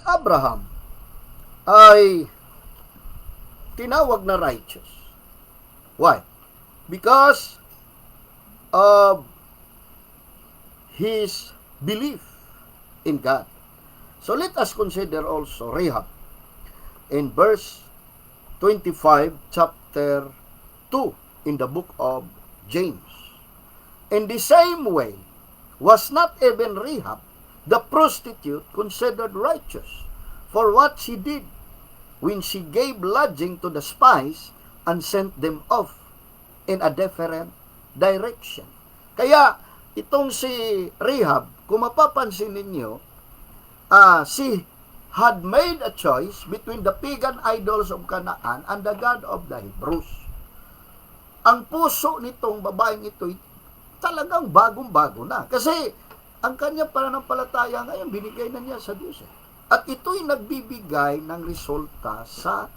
Abraham ay tinawag na righteous. Why? Because of his belief in God. So let us consider also Rahab in verse 25, chapter 2 in the book of James. In the same way, was not even Rahab, the prostitute, considered righteous for what she did when she gave lodging to the spies and sent them off in a different direction. Kaya itong si Rahab, kung mapapansin ninyo, she had made a choice between the pagan idols of Canaan and the God of the Hebrews. Ang puso nitong babaeng ito talagang bagong-bago na. Kasi ang kanyang pananampalataya ngayon, binigay na niya sa Diyos. At ito'y nagbibigay ng resulta sa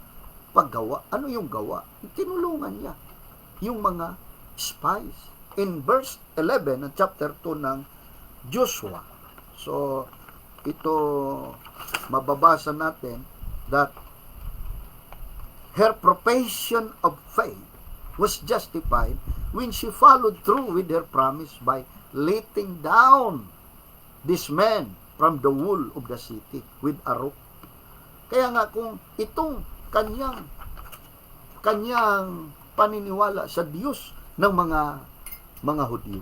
paggawa. Ano yung gawa? Tinulungan niya yung mga spies. In verse 11 ng chapter 2 ng Joshua. So, ito mababasa natin that her profession of faith was justified when she followed through with her promise by letting down this man from the wall of the city with a rope. Kaya nga kung itong kanyang paniniwala sa Diyos ng mga Hudyo,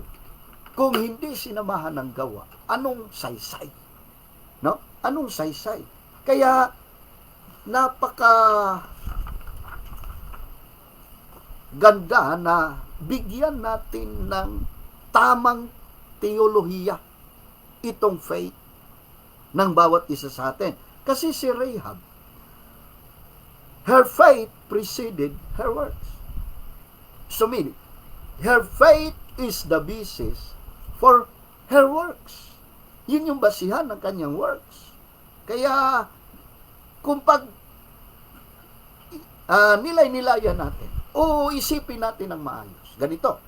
kung hindi sinamahan ng gawa, anong saysay? No? Anong saysay? Kaya napaka ganda na bigyan natin ng tamang teolohiya itong faith ng bawat isa sa atin. Kasi si Rahab, her faith preceded her works. So meaning, her faith is the basis for her works. Yun yung basihan ng kanyang works. Kaya, kung nilay-nilayan natin, o isipin natin ng maayos, ganito,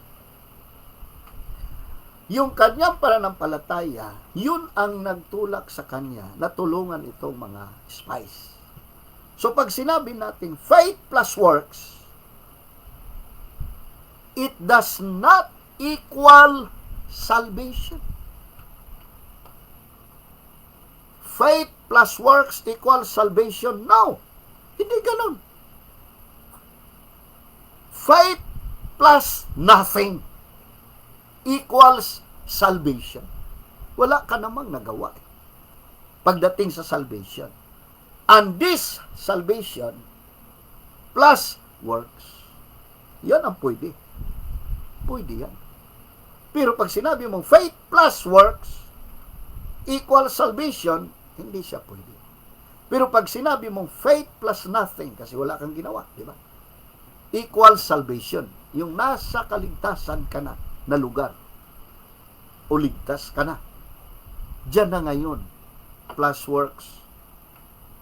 yung kanyang pananampalataya, yun ang nagtulak sa kanya na tulungan itong mga spies. So, pag sinabi natin faith plus works, it does not equal salvation. Faith plus works equals salvation? No. Hindi ganun. Faith plus nothing equals salvation. Wala ka namang nagawa pagdating sa salvation. And this salvation plus works, yan ang pwede. Pwede yan. Pero pag sinabi mong faith plus works equals salvation, hindi siya pwede. Pero pag sinabi mong faith plus nothing, kasi wala kang ginawa, di ba? Equals salvation. Yung nasa kaligtasan ka na lugar. O ligtas ka na. Diyan na ngayon, plus works.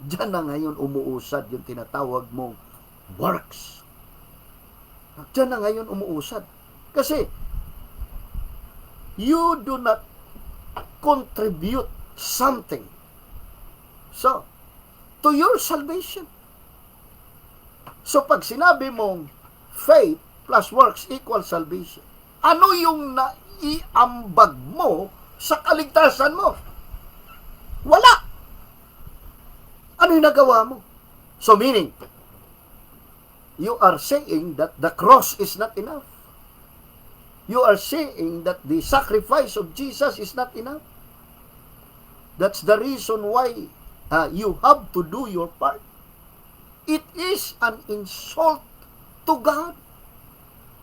Diyan na ngayon umuusad yung tinatawag mong works. Diyan na ngayon umuusad. Kasi, you do not contribute something to your salvation. So, pag sinabi mong faith plus works equals salvation, ano yung naiambag mo sa kaligtasan mo? Wala. Ano yung nagawa mo? So, meaning, you are saying that the cross is not enough. You are saying that the sacrifice of Jesus is not enough. That's the reason why you have to do your part. It is an insult to God.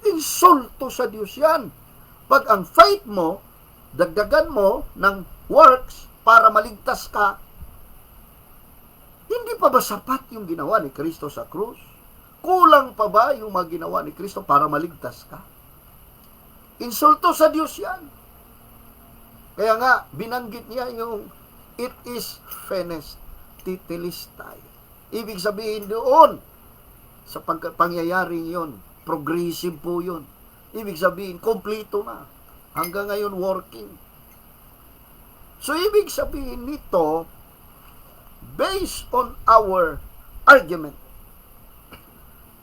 Insulto sa Diyos yan. Pag ang faith mo, dagdagan mo ng works para maligtas ka, hindi pa ba sapat yung ginawa ni Kristo sa krus? Kulang pa ba yung mga ginawa ni Kristo para maligtas ka? Insulto sa Diyos yan. Kaya nga, binanggit niya yung it is finished, titilistay. Ibig sabihin doon, sa pangyayaring yun, progressive po yun. Ibig sabihin, kompleto na. Hanggang ngayon, working. So, ibig sabihin nito, based on our argument.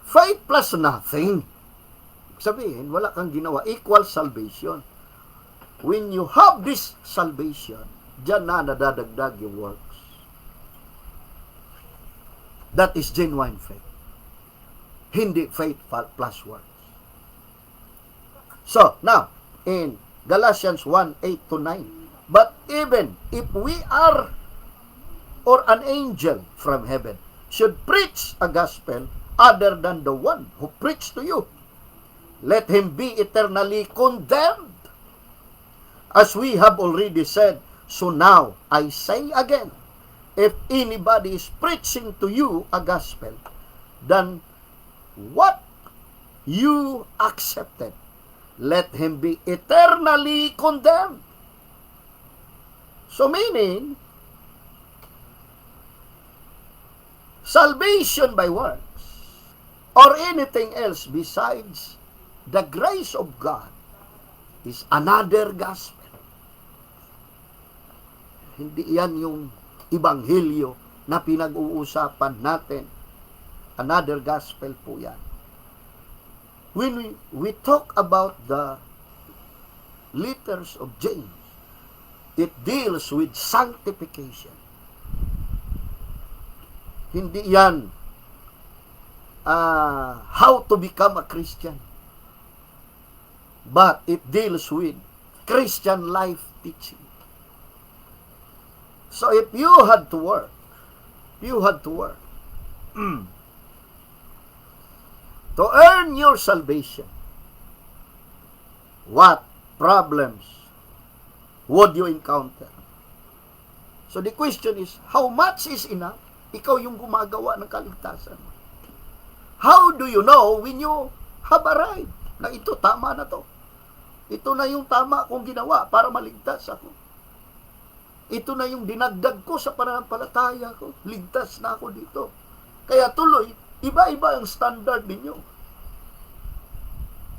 Faith plus nothing. Sabihin, wala kang ginawa, equal salvation. When you have this salvation, diyan na nadadagdag yung works. That is genuine faith. Hindi faith plus works. So, now, in Galatians 1:8-9, but even if we are, or an angel from heaven, should preach a gospel other than the one who preached to you, let him be eternally condemned. As we have already said, so now I say again, if anybody is preaching to you a gospel, then what you accepted, let him be eternally condemned. So meaning, salvation by works, or anything else besides the grace of God, is another gospel. Hindi yan yung ibanghilyo na pinag-uusapan natin. Another gospel po yan. When we talk about the letters of James, it deals with sanctification. Hindi yan how to become a Christian. But it deals with Christian life teaching. So if you had to work to earn your salvation, what problems would you encounter? So the question is, how much is enough? Ikaw yung gumagawa ng kaligtasan. How do you know when you have arrived? Na ito, tama na to. Ito na yung tama kong ginawa para maligtas ako. Ito na yung dinagdag ko sa pananampalataya ko. Ligtas na ako dito. Kaya tuloy, iba-iba ang standard ninyo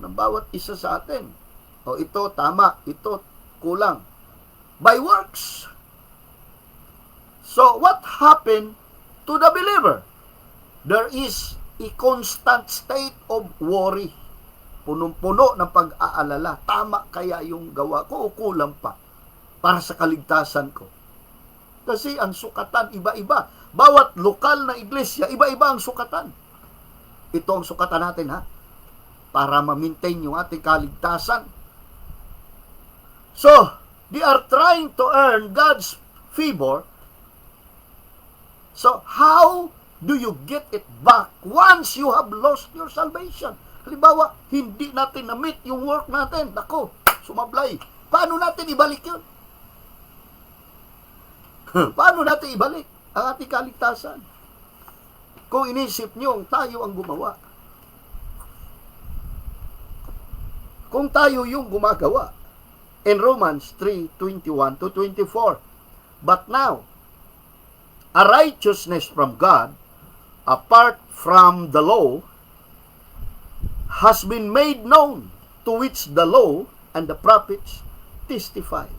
ng bawat isa sa atin. O ito tama, ito kulang. By works. So what happened to the believer? There is a constant state of worry. Punong-puno ng pag-aalala. Tama kaya yung gawa ko o kulang pa para sa kaligtasan ko? Kasi ang sukatan iba-iba. Bawat lokal na iglesia, iba-iba ang sukatan. Ito ang sukatan natin, ha? Para ma-maintain yung ating kaligtasan. So, they are trying to earn God's favor. So, how do you get it back once you have lost your salvation? Halimbawa, hindi natin na-meet yung work natin. Nako, sumablay. Paano natin ibalik yun? Paano natin ibalik ang ating kaligtasan? Kung inisip nyo, tayo ang gumawa. Kung tayo yung gumagawa. In Romans 3:21-24, but now, a righteousness from God, apart from the law, has been made known, to which the law and the prophets testify.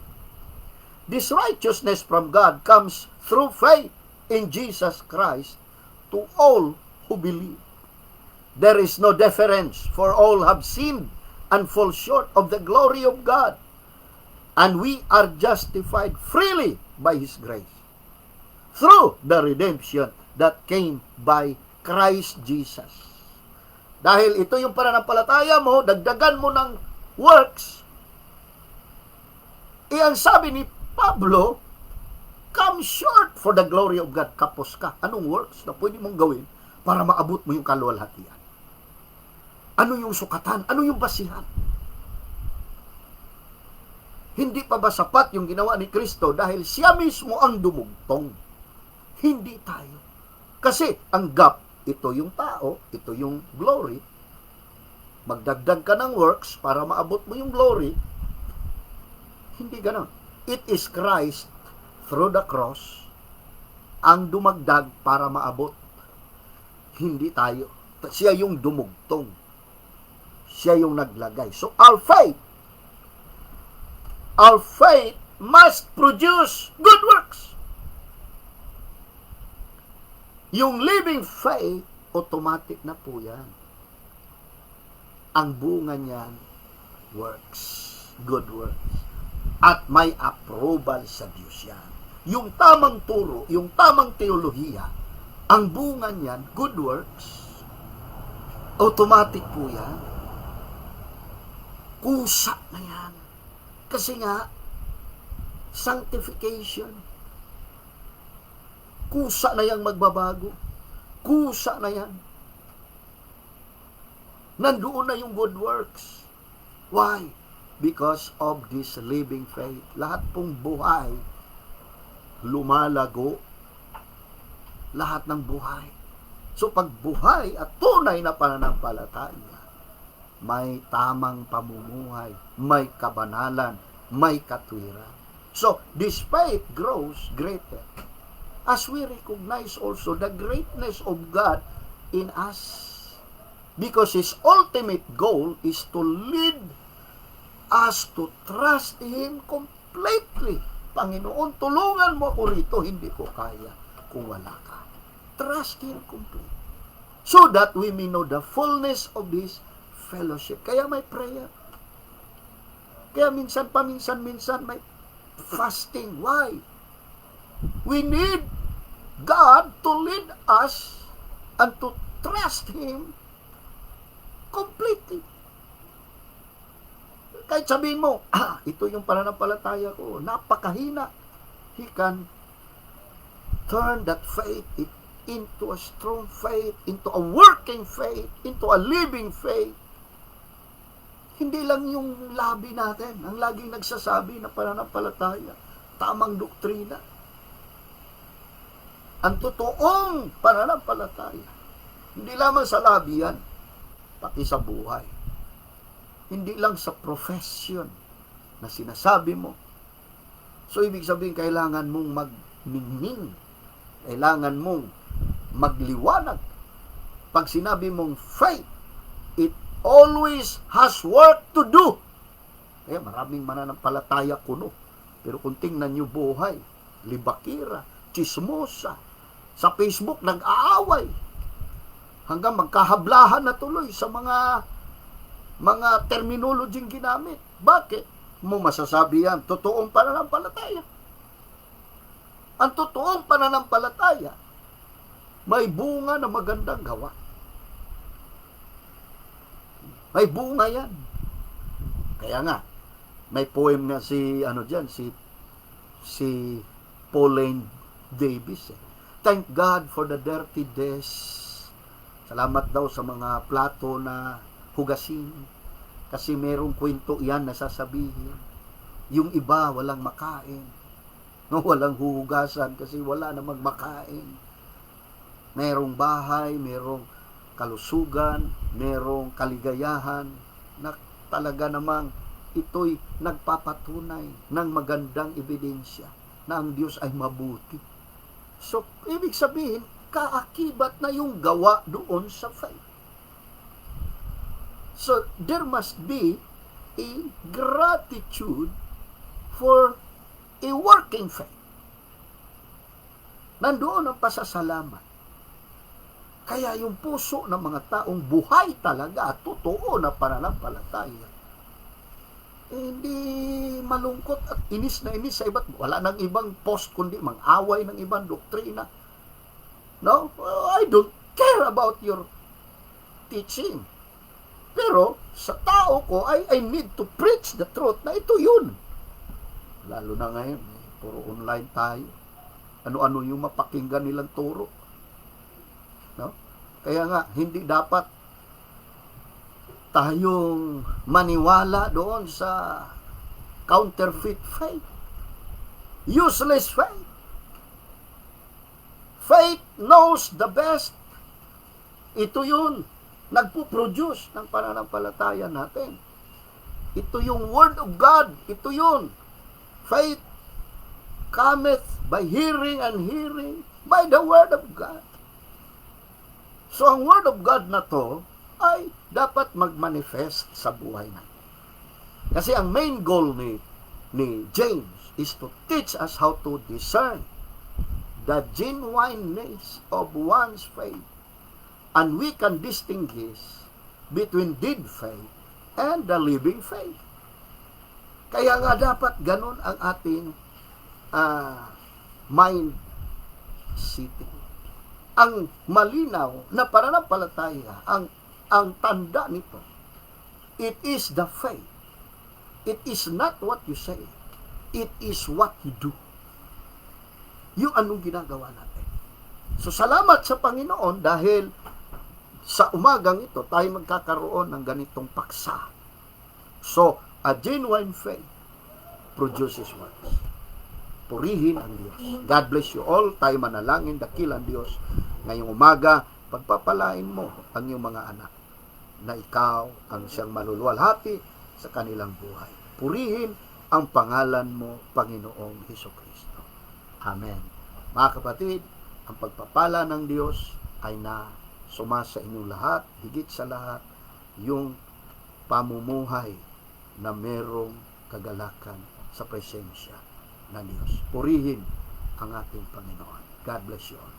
This righteousness from God comes through faith in Jesus Christ to all who believe. There is no difference, for all have sinned and fall short of the glory of God, and we are justified freely by His grace, through the redemption that came by Christ Jesus. Dahil ito yung pananampalataya mo, dagdagan mo ng works. Iyan sabi ni Pablo, come short for the glory of God. Kapos ka. Anong works na pwede mong gawin para maabot mo yung kaluwalhatian? Ano yung sukatan? Ano yung basihan? Hindi pa ba sapat yung ginawa ni Kristo dahil siya mismo ang dumugtong? Hindi tayo. Kasi ang gap, ito yung tao, ito yung glory. Magdagdag ka ng works para maabot mo yung glory. Hindi ganon. It is Christ through the cross ang dumagdag para maabot. Hindi tayo. Siya yung dumugtong. Siya yung naglagay. So our faith must produce good works. Yung living faith, automatic na po yan. Ang bunga niyan, works. Good works. At may approval sa Diyos yan. Yung tamang turo, yung tamang teolohiya, ang bunga niyan, good works. Automatic po yan. Kusa na yan. Kasi nga, sanctification. Kusa na yang magbabago. Kusa na yan. Nandoon na yung good works. Why? Because of this living faith. Lahat pong buhay, lumalago. Lahat ng buhay. So, pag buhay at tunay na pananampalataya, may tamang pamumuhay, may kabanalan, may katwiran. So, this faith grows greater as we recognize also the greatness of God in us. Because His ultimate goal is to lead us to trust Him completely. Panginoon, tulungan mo ako rito, hindi ko kaya kung wala ka. Trust Him completely. So that we may know the fullness of His fellowship. Kaya may prayer. Kaya minsan may fasting. Why? We need God to lead us and to trust Him completely. Kahit sabihin mo, ito yung pananampalataya ko, napakahina. He can turn that faith into a strong faith, into a working faith, into a living faith. Hindi lang yung labi natin, ang laging nagsasabi na pananampalataya, tamang doktrina. Ang totoong pananampalataya, hindi lamang sa labi yan, pati sa buhay. Hindi lang sa profession na sinasabi mo. So, ibig sabihin, kailangan mong magmingning. Kailangan mong magliwanag. Pag sinabi mong faith, it always has work to do. Kaya maraming mananampalataya kuno. Pero kung tingnan nyo buhay, libakira, chismosa, sa Facebook nag-aaway, hanggang magkahablahan na tuloy sa mga terminologyeng ginamit. Bakit mo masasabi yan? Totoong pananampalataya. Ang totoong pananampalataya, may bunga na magandang gawa. May bunga yan. Kaya nga, may poem nga si Pauline Davis. Thank God for the dirty days. Salamat daw sa mga plato na hugasin. Kasi merong kwento yan na sasabihin. Yung iba walang makain. No, walang huhugasan kasi wala namang makain. Merong bahay, merong kalusugan, merong kaligayahan na talaga namang ito'y nagpapatunay ng magandang ebidensya na ang Diyos ay mabuti. So, ibig sabihin, kaakibat na yung gawa doon sa faith. So, there must be a gratitude for a working faith. Nandoon ang pasasalamat. Kaya yung puso ng mga taong buhay talaga at totoo na pananampalataya, hindi malungkot at inis na inis sa iba't wala nang ibang post kundi mang-away ng ibang doktrina. No? I don't care about your teaching. Pero sa tao ko, I need to preach the truth na ito yun. Lalo na ngayon, puro online tayo. Ano-ano yung mapakinggan nilang turo. No? Kaya nga, hindi dapat tayong maniwala doon sa counterfeit faith. Useless faith. Faith knows the best. Ito yun. Nagpo-produce ng pananampalataya natin. Ito yung Word of God. Ito yun. Faith cometh by hearing and hearing by the Word of God. So, ang Word of God na to ay dapat mag-manifest sa buhay natin. Kasi ang main goal ni James is to teach us how to discern the genuineness of one's faith. And we can distinguish between dead faith and the living faith. Kaya nga dapat ganun ang ating mind setting. Ang malinaw na pananampalataya, ang tanda nito, it is the faith. It is not what you say. It is what you do. Yung anong ginagawa natin. So, salamat sa Panginoon dahil sa umagang ito, tayo magkakaroon ng ganitong paksa. So, a genuine faith produces works. Purihin ang Diyos. God bless you all. Tayo manalangin, dakilang Diyos. Ngayong umaga, pagpapalain mo ang iyong mga anak na ikaw ang siyang maluluwalhati sa kanilang buhay. Purihin ang pangalan mo, Panginoong Hesukristo. Amen. Mga kapatid, ang pagpapala ng Diyos ay na sumasa inyong lahat, higit sa lahat, yung pamumuhay na merong kagalakan sa presensya ng Diyos. Purihin ang ating Panginoon. God bless you all.